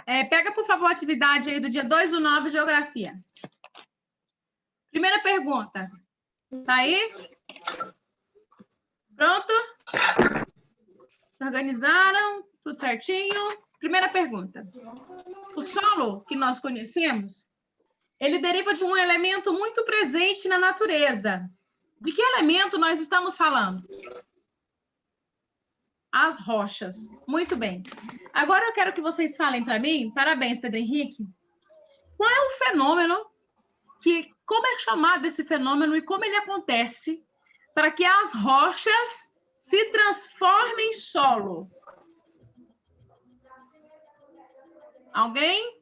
Pega, por favor, a atividade aí do dia 2/9, Geografia. Primeira pergunta. Tá aí? Pronto? Se organizaram? Tudo certinho? Primeira pergunta. O solo que nós conhecemos, ele deriva de um elemento muito presente na natureza. De que elemento nós estamos falando? As rochas. Muito bem. Agora eu quero que vocês falem para mim, parabéns, Pedro Henrique, qual é o fenômeno como é chamado esse fenômeno e como ele acontece para que as rochas se transformem em solo? Alguém?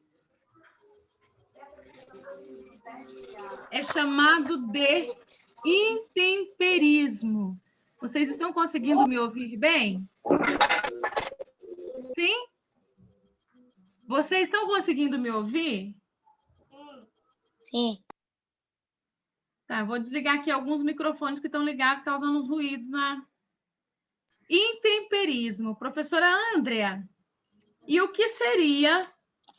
É chamado de intemperismo. Vocês estão conseguindo me ouvir bem? Sim? Vocês estão conseguindo me ouvir? Sim. Tá, vou desligar aqui alguns microfones que estão ligados, causando uns ruídos na... Intemperismo. Professora Andrea, e o que seria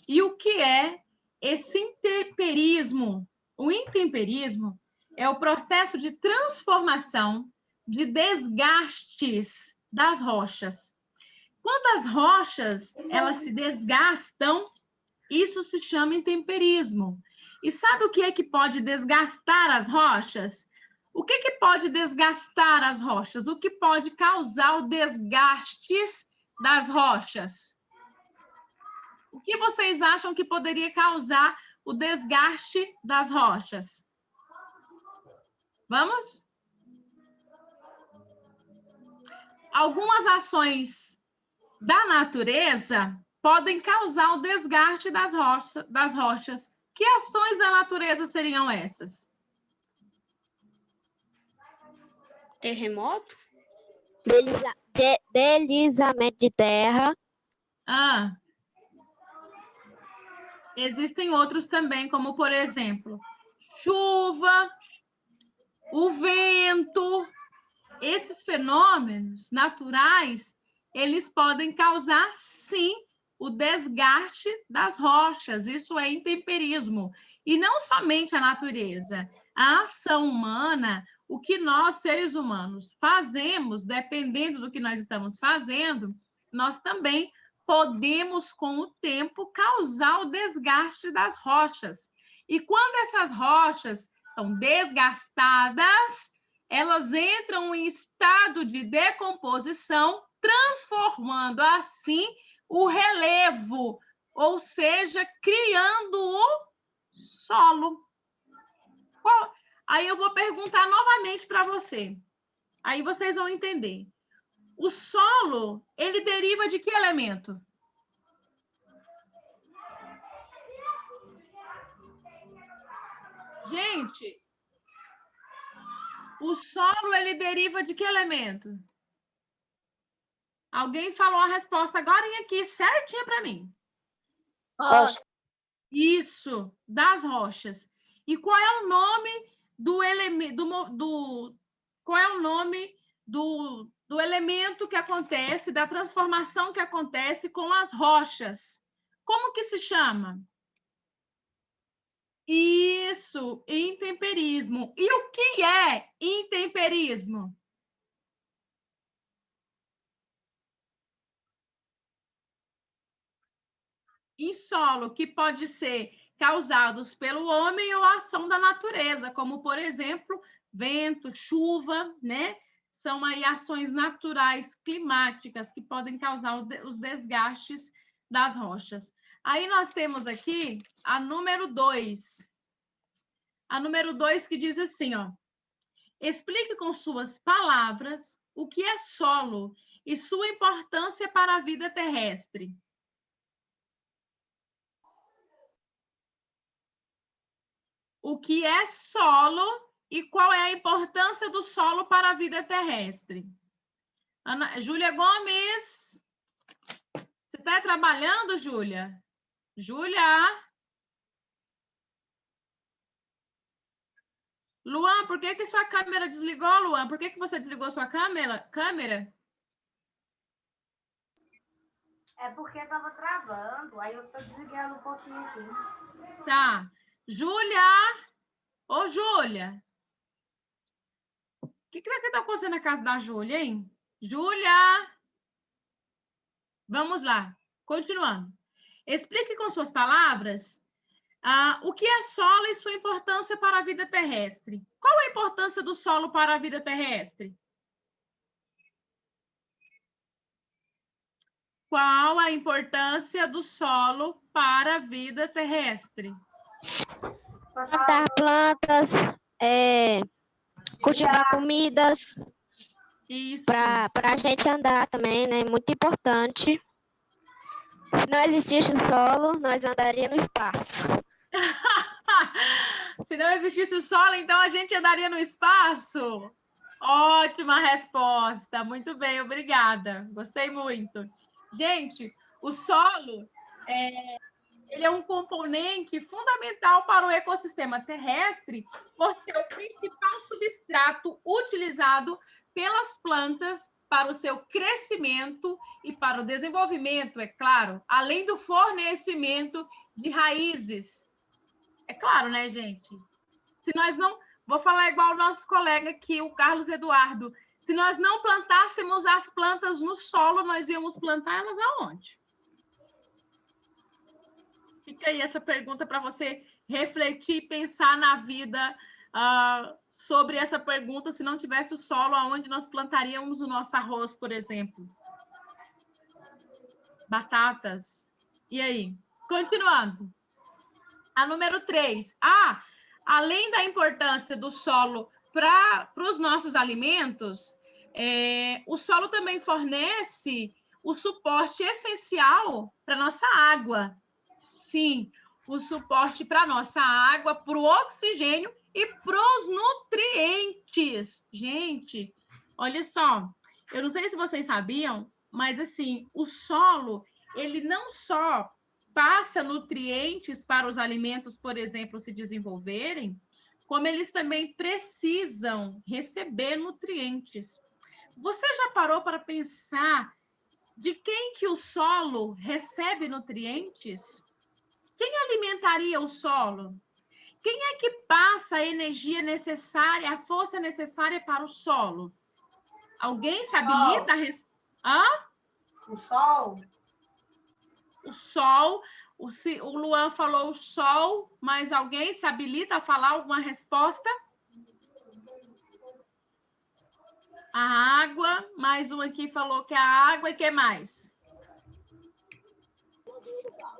e o que é esse intemperismo? O intemperismo é o processo de transformação, de desgastes das rochas. Quando as rochas elas se desgastam, isso se chama intemperismo. E sabe o que é que pode desgastar as rochas? O que pode desgastar as rochas? O que pode causar o desgaste das rochas? O que vocês acham que poderia causar o desgaste das rochas? Vamos? Algumas ações da natureza podem causar o desgaste das rochas. Que ações da natureza seriam essas? Terremoto? Deslizamento de terra. Existem outros também, como, por exemplo, chuva, o vento. Esses fenômenos naturais, eles podem causar, sim, o desgaste das rochas. Isso é intemperismo. E não somente a natureza. A ação humana, o que nós, seres humanos, fazemos, dependendo do que nós estamos fazendo, nós também podemos, com o tempo, causar o desgaste das rochas. E quando essas rochas são desgastadas, elas entram em estado de decomposição, transformando assim o relevo, ou seja, criando o solo. Aí eu vou perguntar novamente para você. Aí vocês vão entender. O solo, ele deriva de que elemento? Gente, o solo, ele deriva de que elemento? Alguém falou a resposta agora aqui, certinha para mim. Rocha. Isso, das rochas. E qual é o nome do elemento, qual é o nome do elemento que acontece, da transformação que acontece com as rochas? Como que se chama? Isso, intemperismo. E o que é intemperismo? Em solo, que pode ser causados pelo homem ou ação da natureza, como, por exemplo, vento, chuva, né? São aí ações naturais climáticas que podem causar os desgastes das rochas. Aí nós temos aqui a número 2. A número 2 que diz assim, ó. Explique com suas palavras o que é solo e sua importância para a vida terrestre. O que é solo e qual é a importância do solo para a vida terrestre. Júlia Gomes, você está trabalhando, Júlia? Júlia? Luan, por que sua câmera desligou, Luan? Por que você desligou sua câmera? É porque estava travando, aí eu estou desligando um pouquinho aqui. Tá. Júlia! Ô, Júlia! O que que tá acontecendo na casa da Júlia, hein? Júlia! Vamos lá. Continuando. Explique com suas palavras o que é solo e sua importância para a vida terrestre. Qual a importância do solo para a vida terrestre? Qual a importância do solo para a vida terrestre? Plantar plantas, cultivar comidas, Isso. para a gente andar também, né? Muito importante. Se não existisse o solo, nós andaríamos no espaço. Se não existisse o solo, então a gente andaria no espaço? Ótima resposta. Muito bem, obrigada. Gostei muito. Gente, o solo ele é um componente fundamental para o ecossistema terrestre por ser o principal substrato utilizado pelas plantas para o seu crescimento e para o desenvolvimento, é claro, além do fornecimento de raízes. É claro, né, gente? Se nós não... Vou falar igual o nosso colega aqui, o Carlos Eduardo. Se nós não plantássemos as plantas no solo, nós íamos plantar elas aonde? Fica aí essa pergunta para você refletir e pensar na vida sobre essa pergunta. Se não tivesse o solo, aonde nós plantaríamos o nosso arroz, por exemplo? Batatas. E aí? Continuando. A número 3. Além da importância do solo para os nossos alimentos, o solo também fornece o suporte essencial para a nossa água. Sim, o suporte para a nossa água, para o oxigênio e para os nutrientes. Gente, olha só, eu não sei se vocês sabiam, mas assim, o solo, ele não só passa nutrientes para os alimentos, por exemplo, se desenvolverem, como eles também precisam receber nutrientes. Você já parou para pensar de quem que o solo recebe nutrientes? Quem alimentaria o solo? Quem é que passa a energia necessária, a força necessária para o solo? Alguém se habilita a... O sol? O sol. O Luan falou o sol, mas alguém se habilita a falar alguma resposta? A água, mais um aqui falou que é a água, e que mais?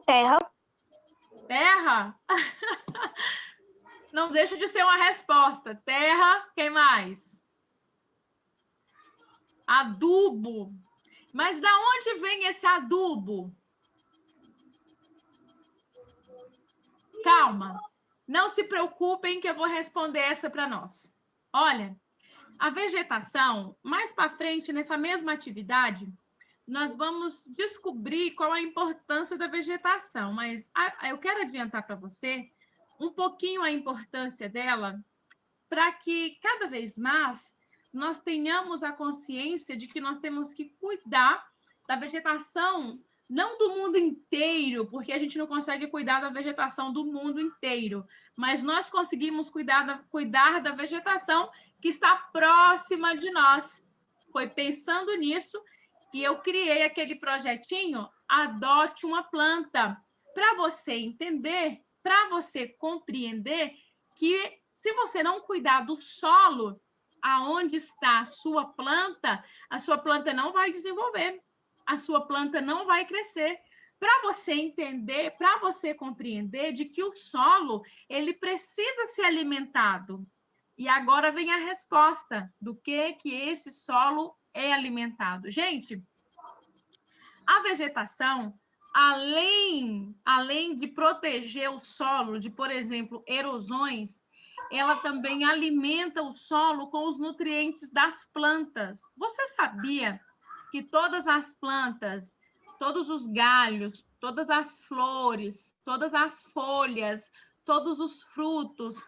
Terra. Terra? Não deixa de ser uma resposta. Terra, quem mais? Adubo. Mas da onde vem esse adubo? Calma. Não se preocupem que eu vou responder essa para nós. Olha, a vegetação, mais para frente, nessa mesma atividade, nós vamos descobrir qual a importância da vegetação, mas eu quero adiantar para você um pouquinho a importância dela, para que cada vez mais nós tenhamos a consciência de que nós temos que cuidar da vegetação, não do mundo inteiro, porque a gente não consegue cuidar da vegetação do mundo inteiro, mas nós conseguimos cuidar da vegetação que está próxima de nós. Foi pensando nisso que eu criei aquele projetinho Adote uma Planta, para você entender, para você compreender que se você não cuidar do solo aonde está a sua planta não vai desenvolver, a sua planta não vai crescer. Para você entender, para você compreender de que o solo, ele precisa ser alimentado. E agora vem a resposta do que esse solo é alimentado. Gente, a vegetação, além de proteger o solo de, por exemplo, erosões, ela também alimenta o solo com os nutrientes das plantas. Você sabia que todas as plantas, todos os galhos, todas as flores, todas as folhas, todos os frutos,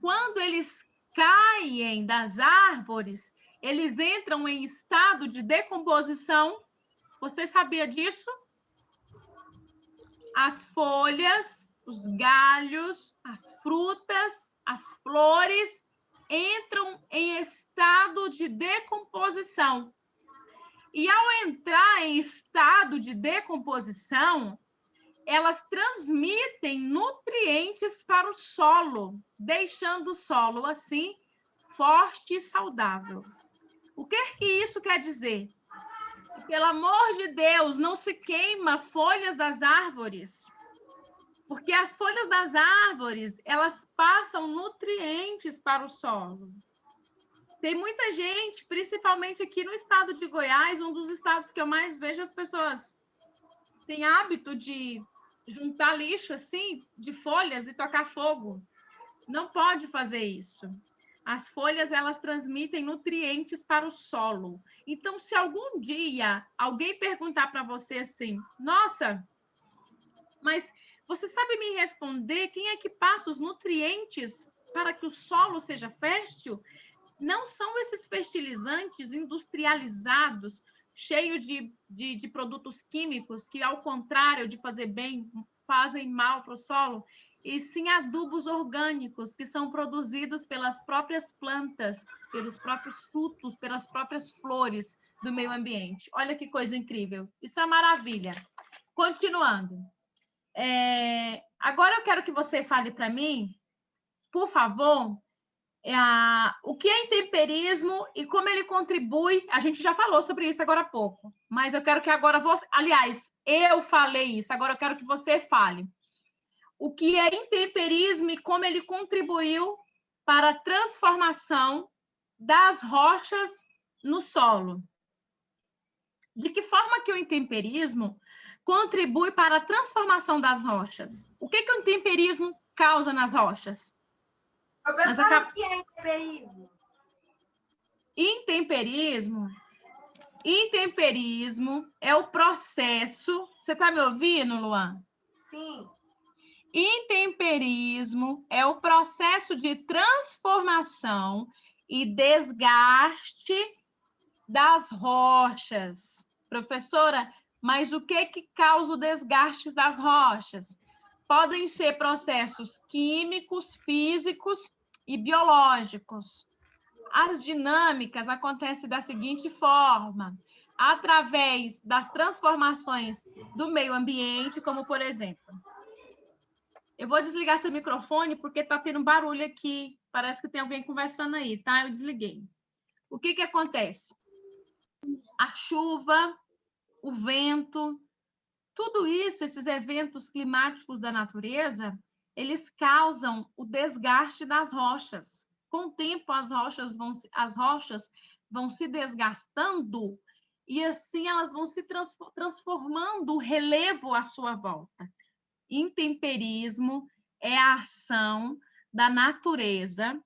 quando eles caem das árvores, eles entram em estado de decomposição? Você sabia disso? as folhas, os galhos, as frutas, as flores entram em estado de decomposição. E ao entrar em estado de decomposição, elas transmitem nutrientes para o solo, deixando o solo assim forte e saudável. O que isso quer dizer? Que, pelo amor de Deus, não se queima folhas das árvores, porque as folhas das árvores, elas passam nutrientes para o solo. Tem muita gente, principalmente aqui no estado de Goiás, um dos estados que eu mais vejo as pessoas têm hábito de juntar lixo assim, de folhas e tocar fogo. Não pode fazer isso. As folhas, elas transmitem nutrientes para o solo. Então, se algum dia alguém perguntar para você assim, nossa, mas você sabe me responder quem é que passa os nutrientes para que o solo seja fértil? Não são esses fertilizantes industrializados, cheios de produtos químicos, que, ao contrário de fazer bem, fazem mal para o solo, e sim adubos orgânicos, que são produzidos pelas próprias plantas, pelos próprios frutos, pelas próprias flores do meio ambiente. Olha que coisa incrível. Isso é maravilha. Continuando. Agora eu quero que você fale para mim, por favor, o que é intemperismo e como ele contribui. A gente já falou sobre isso agora há pouco, mas eu quero que agora você... Aliás, eu falei isso, agora eu quero que você fale. O que é intemperismo e como ele contribuiu para a transformação das rochas no solo. De que forma que o intemperismo contribui para a transformação das rochas? O que o intemperismo causa nas rochas? O que é intemperismo? Intemperismo é o processo... Você está me ouvindo, Luan? Sim. Intemperismo é o processo de transformação e desgaste das rochas. Professora, mas o que causa o desgaste das rochas? Podem ser processos químicos, físicos e biológicos. As dinâmicas acontecem da seguinte forma: através das transformações do meio ambiente, como, por exemplo... Eu vou desligar seu microfone porque está tendo um barulho aqui. Parece que tem alguém conversando aí, tá? Eu desliguei. O que acontece? A chuva, o vento, tudo isso, esses eventos climáticos da natureza, eles causam o desgaste das rochas. Com o tempo, as rochas vão se desgastando e assim elas vão se transformando o relevo à sua volta. Intemperismo é a ação da natureza,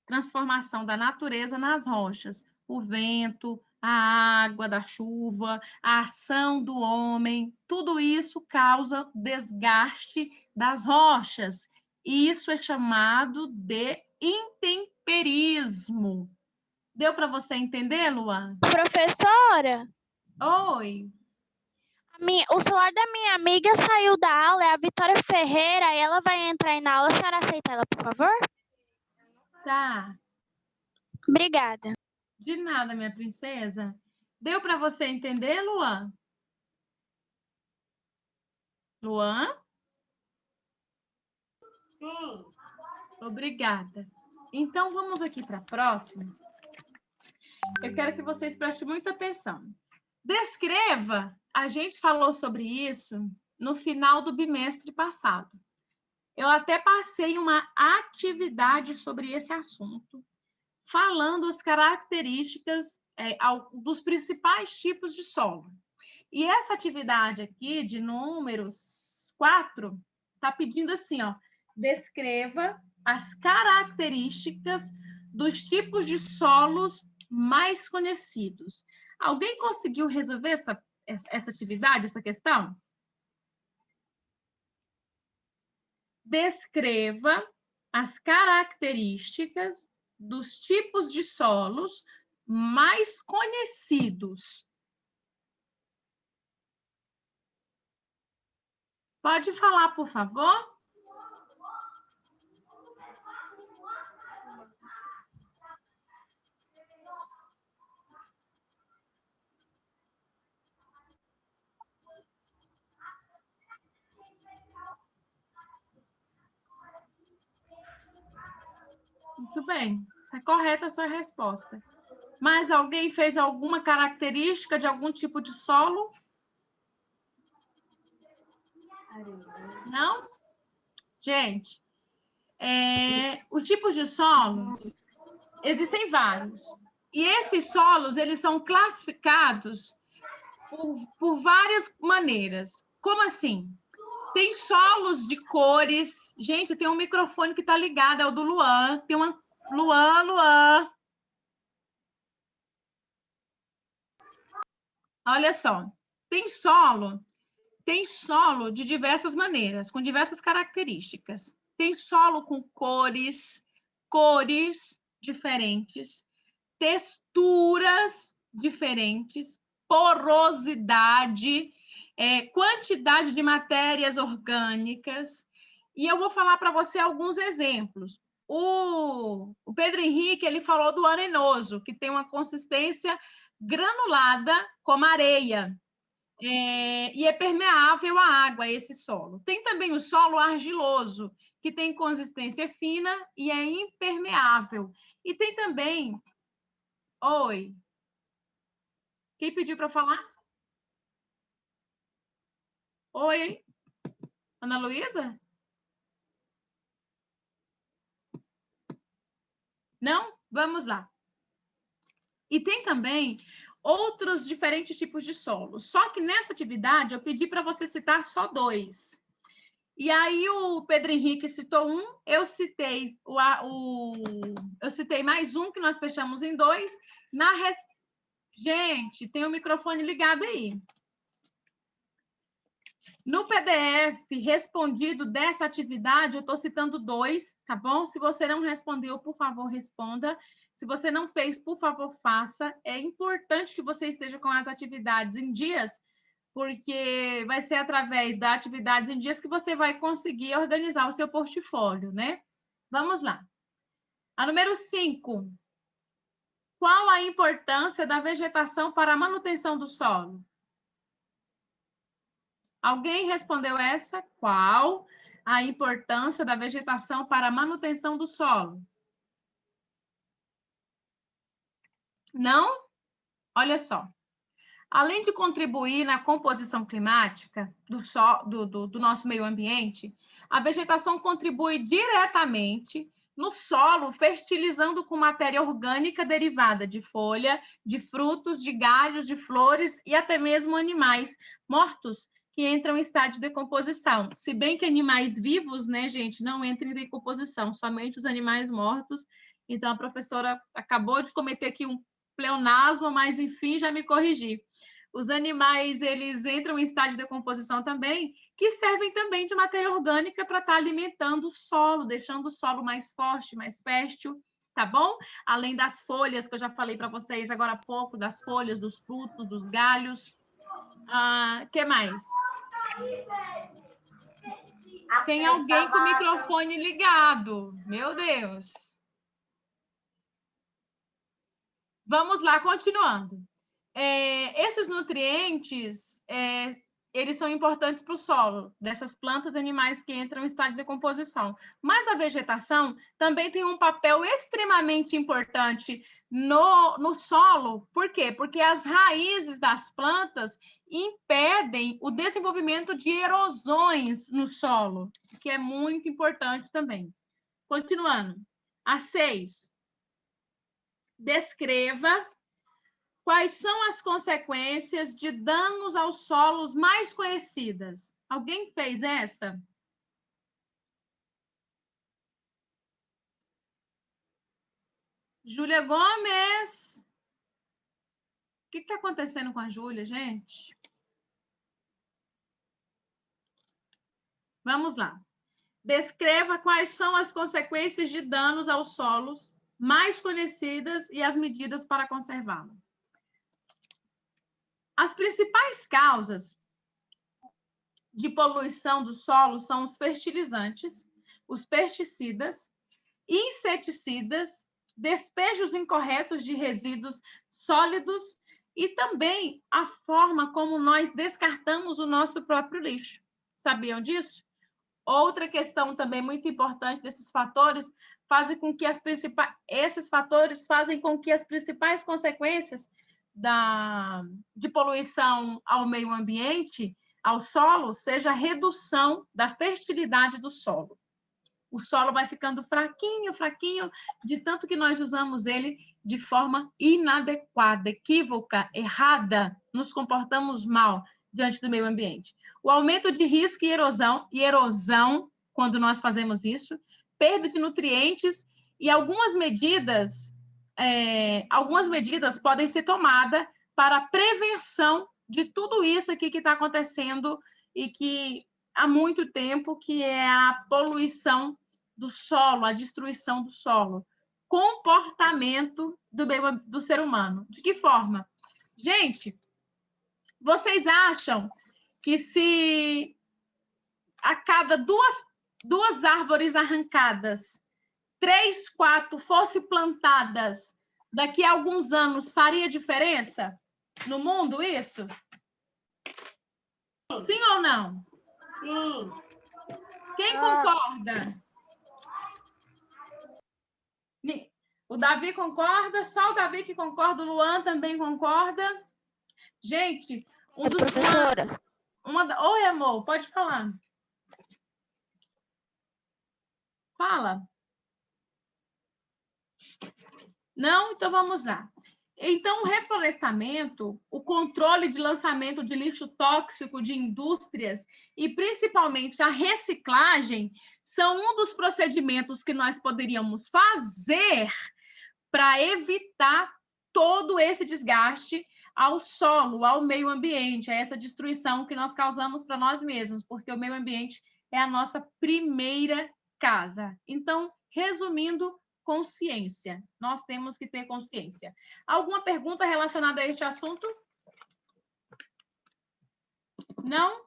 transformação da natureza nas rochas. O vento, a água da chuva, a ação do homem, tudo isso causa desgaste das rochas. E isso é chamado de intemperismo. Deu para você entender, Luan? Professora? Oi. O celular da minha amiga saiu da aula, é a Vitória Ferreira, e ela vai entrar aí na aula. A senhora aceita ela, por favor? Tá. Obrigada. De nada, minha princesa. Deu para você entender, Luan? Luan? Sim. Obrigada. Então, vamos aqui para a próxima. Eu quero que vocês prestem muita atenção. Descreva, a gente falou sobre isso no final do bimestre passado. Eu até passei uma atividade sobre esse assunto, falando as características dos principais tipos de solo. E essa atividade aqui, de números 4, está pedindo assim, ó, descreva as características dos tipos de solos mais conhecidos. Alguém conseguiu resolver essa atividade, essa questão? Descreva as características dos tipos de solos mais conhecidos. Pode falar, por favor? Muito bem, está correta a sua resposta. Mas alguém fez alguma característica de algum tipo de solo? Não? Gente, o tipo de solo, existem vários. E esses solos, eles são classificados por várias maneiras. Como assim? Tem solos de cores. Gente, tem um microfone que está ligado, é o do Luan. Tem uma... Luan. Olha só. Tem solo de diversas maneiras, com diversas características. Tem solo com cores diferentes, texturas diferentes, porosidade, quantidade de matérias orgânicas. E eu vou falar para você alguns exemplos. O Pedro Henrique, ele falou do arenoso, que tem uma consistência granulada como areia. E é permeável à água, esse solo. Tem também o solo argiloso, que tem consistência fina e é impermeável. E tem também... Oi. Quem pediu para falar? Oi, Ana Luísa? Não? Vamos lá. E tem também outros diferentes tipos de solo. Só que nessa atividade eu pedi para você citar só 2. E aí o Pedro Henrique citou um, eu citei eu citei mais um que nós fechamos em 2. Gente, tem o microfone ligado aí. No PDF respondido dessa atividade, eu estou citando 2, tá bom? Se você não respondeu, por favor, responda. Se você não fez, por favor, faça. É importante que você esteja com as atividades em dias, porque vai ser através das atividades em dias que você vai conseguir organizar o seu portfólio, né? Vamos lá. A número 5. Qual a importância da vegetação para a manutenção do solo? Alguém respondeu essa? Qual a importância da vegetação para a manutenção do solo? Não? Olha só. Além de contribuir na composição climática do nosso meio ambiente, a vegetação contribui diretamente no solo, fertilizando com matéria orgânica derivada de folha, de frutos, de galhos, de flores e até mesmo animais mortos que entram em estado de decomposição. Se bem que animais vivos, né, gente, não entram em decomposição, somente os animais mortos. Então, a professora acabou de cometer aqui um pleonasmo, mas, enfim, já me corrigi. Os animais, eles entram em estado de decomposição também, que servem também de matéria orgânica para estar alimentando o solo, deixando o solo mais forte, mais fértil, tá bom? Além das folhas, que eu já falei para vocês agora há pouco, das folhas, dos frutos, dos galhos. Que mais? Tem alguém com o microfone ligado. Meu Deus. Vamos lá, continuando. Esses nutrientes, eles são importantes para o solo, dessas plantas e animais que entram em estado de decomposição. Mas a vegetação também tem um papel extremamente importante no solo. Por quê? Porque as raízes das plantas impedem o desenvolvimento de erosões no solo, que é muito importante também. Continuando. A 6. Descreva quais são as consequências de danos aos solos mais conhecidas. Alguém fez essa? Júlia Gomes. O que está acontecendo com a Júlia, gente? Vamos lá. Descreva quais são as consequências de danos aos solos mais conhecidas e as medidas para de poluição do solo são os fertilizantes, os pesticidas, inseticidas, despejos incorretos de resíduos sólidos e também a forma como nós descartamos o nosso próprio lixo. Sabiam disso? Outra questão também muito importante desses fatores fazem com que esses fatores fazem com que as principais consequências de poluição ao meio ambiente, ao solo, seja a redução da fertilidade do solo. O solo vai ficando fraquinho, fraquinho, de tanto que nós usamos ele de forma inadequada, equívoca, errada, nos comportamos mal diante do meio ambiente. O aumento de risco e erosão, quando nós fazemos isso, perda de nutrientes e algumas medidas podem ser tomadas para a prevenção de tudo isso aqui que está acontecendo e que há muito tempo, que é a poluição do solo, a destruição do solo. Comportamento do ser humano. De que forma? Gente, vocês acham que se a cada duas árvores arrancadas, 3, 4 fossem plantadas, daqui a alguns anos faria diferença no mundo isso? Sim ou não? Sim. Quem concorda? O Davi concorda, só o Davi que concorda, o Luan também concorda. Gente, Professora, Oi, amor, pode falar. Fala. Não? Então vamos lá. Então, o reflorestamento, o controle de lançamento de lixo tóxico de indústrias e principalmente a reciclagem são um dos procedimentos que nós poderíamos fazer para evitar todo esse desgaste ao solo, ao meio ambiente, a essa destruição que nós causamos para nós mesmos, porque o meio ambiente é a nossa primeira casa. Então, resumindo, consciência. Nós temos que ter consciência. Alguma pergunta relacionada a este assunto? Não?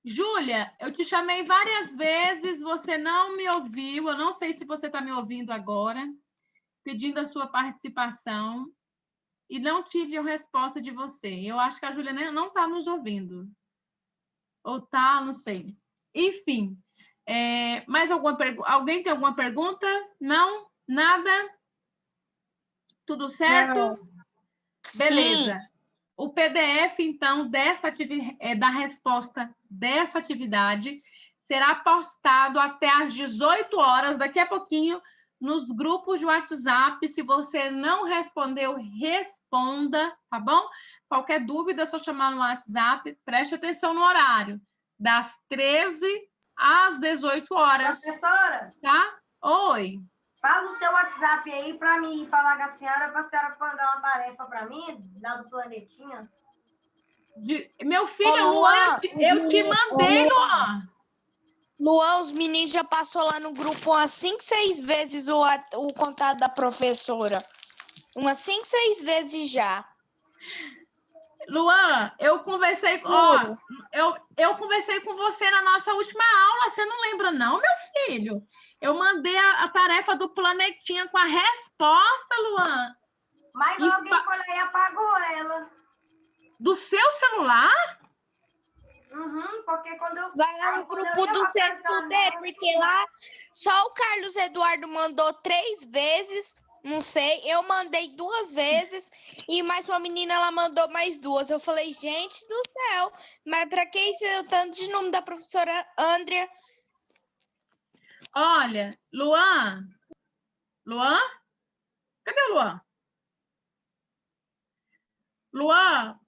Júlia, eu te chamei várias vezes, você não me ouviu. Eu não sei se você está me ouvindo agora, pedindo a sua participação, e não tive a resposta de você. Eu acho que a Júlia não está nos ouvindo. Ou tá, não sei. Enfim, mais alguma pergunta? Alguém tem alguma pergunta? Não? Nada? Tudo certo? Não. Beleza. Sim. O PDF, então, da resposta dessa atividade será postado até às 18 horas, daqui a pouquinho, nos grupos de WhatsApp. Se você não respondeu, responda, tá bom? Qualquer dúvida, é só chamar no WhatsApp. Preste atenção no horário, das 13 às 18 horas. Professora? Tá? Oi. Fala o seu WhatsApp aí para mim falar com a senhora, para a senhora mandar uma tarefa para mim, lá do planetinha. Meu filho, Ô, Luan, eu te mandei, Luan. Luan, os meninos já passou lá no grupo umas 5, 6 vezes o contato da professora. Umas 5, 6 vezes já. Luan, eu conversei com você na nossa última aula, você não lembra não, meu filho? Eu mandei a tarefa do planetinha com a resposta, Luan. Mas alguém foi lá e apagou ela. Do seu celular? Uhum, porque quando eu... Vai lá no grupo do sexto D, porque lá só o Carlos Eduardo mandou 3 vezes, não sei, eu mandei 2 vezes e mais uma menina, ela mandou mais 2. Eu falei, gente do céu, mas pra que esse tanto de nome da professora Andrea? Olha, Luan? Cadê o Luan? Luan,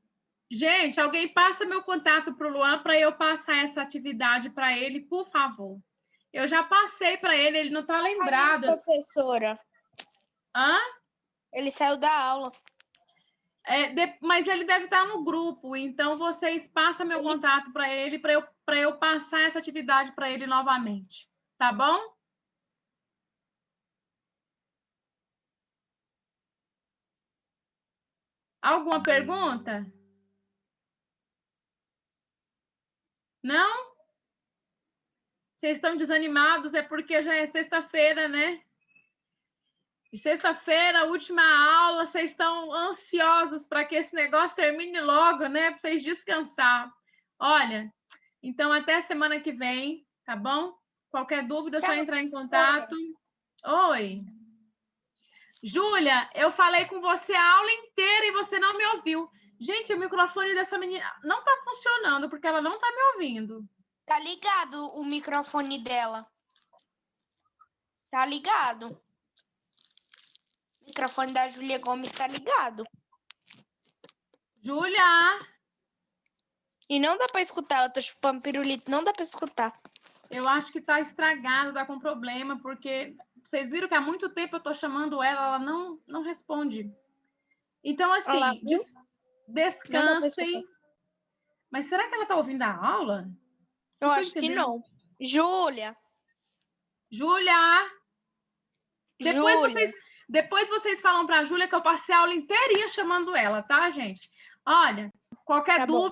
gente, alguém passa meu contato para o Luan para eu passar essa atividade para ele, por favor. Eu já passei para ele, ele não está lembrado. Cadê a professora? Hã? Ele saiu da aula. Mas ele deve estar no grupo, então vocês passam meu contato para ele, para eu passar essa atividade para ele novamente. Tá bom? Alguma pergunta? Não? Vocês estão desanimados, é porque já é sexta-feira, né? E sexta-feira, última aula, vocês estão ansiosos para que esse negócio termine logo, né? Para vocês descansar. Olha, então até semana que vem, tá bom? Qualquer dúvida, é só entrar em contato. Oi. Júlia, eu falei com você a aula inteira e você não me ouviu. Gente, o microfone dessa menina não tá funcionando, porque ela não tá me ouvindo. Tá ligado o microfone dela? Tá ligado? O microfone da Júlia Gomes tá ligado. Júlia, E não dá pra escutar, ela tá chupando pirulito, não dá pra escutar. eu acho que tá estragado, tá com problema, porque vocês viram que há muito tempo eu tô chamando ela não responde. Então, assim, Olha lá, viu? descansem. Mas será que ela tá ouvindo a aula? Eu Não tô acho que entendendo. não. Júlia, Júlia, Júlia. depois vocês falam para a Júlia que eu passei a aula inteirinha chamando ela, tá, gente? Olha, Tá bom.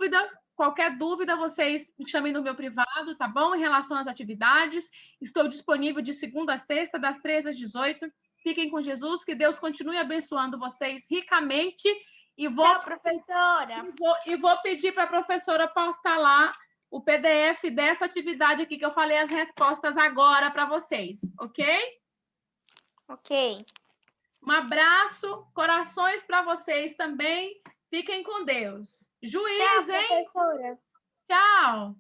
qualquer dúvida, vocês me chamem no meu privado, tá bom? Em relação às atividades, estou disponível de segunda a sexta, das 13 às 18. Fiquem com Jesus, que Deus continue abençoando vocês ricamente. E Tchau, professora. vou pedir para a professora postar lá o PDF dessa atividade aqui que eu falei as respostas agora para vocês, ok? Ok. Um abraço, corações para vocês também. Fiquem com Deus. Juiz, Tchau, hein? professora. Tchau.